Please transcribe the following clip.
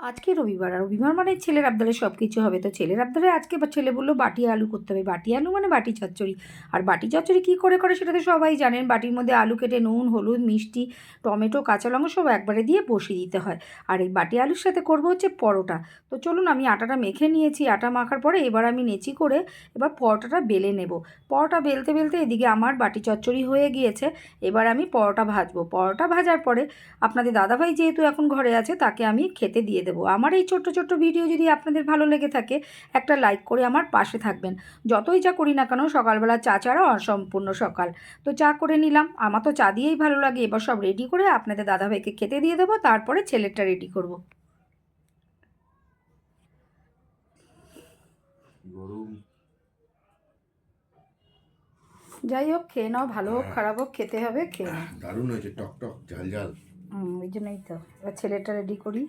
আজকে রবিবার, আর রবিবার মানে ছেলের আবদারে সব কিছু হবে। তো ছেলের আবদারে আজকে ছেলে বললো বাটি আলু করতে হবে। বাটি আলু মানে বাটি চচ্চড়ি। আর বাটি চচ্চড়ি কী করে করে সেটা তো সবাই জানেন। বাটির মধ্যে আলু কেটে নুন, হলুদ, মিষ্টি, টমেটো, কাঁচা লঙ্কা সব একবারে দিয়ে বসিয়ে দিতে হয়। আর এই বাটি আলুর সাথে করবো হচ্ছে পরোটা। তো চলুন, আমি আটাটা মেখে নিয়েছি। আটা মাখার পরে এবার আমি নেচি করে এবার পরোটাটা বেলে নেব। পরোটা বেলতে বেলতে এদিকে আমার বাটি চচ্চড়ি হয়ে গিয়েছে। এবার আমি পরোটা ভাজবো। পরোটা ভাজার পরে আপনাদের দাদাভাই যেহেতু এখন ঘরে আছে, তাকে আমি খেতে দিয়ে দেবো। আমার এই ছোট্ট ছোট্ট ভিডিও যদি আপনাদের ভালো লেগে থাকে, একটা লাইক করে আমার পাশে থাকবেন। যতই চা করি না কেন, সকালবেলা চা ছাড়া অসম্পূর্ণ সকাল। তো চা করে নিলাম, আমার তো চা দিয়েই ভালো লাগে। এবার সব রেডি করে আপনাদের দাদাভাইকে খেতে দিয়ে দেবো, তারপরে ছেলেরটা রেডি করব। গরম। যাই হোক, খেয়ে নাও, ভালো হোক খারাপ হোক, খেতে হবে, খেয়ে নাও। দারুণ হয়েছে, টক টক ঝাল ঝাল। ওই জন্যই তো এবার ছেলেটা রেডি করি।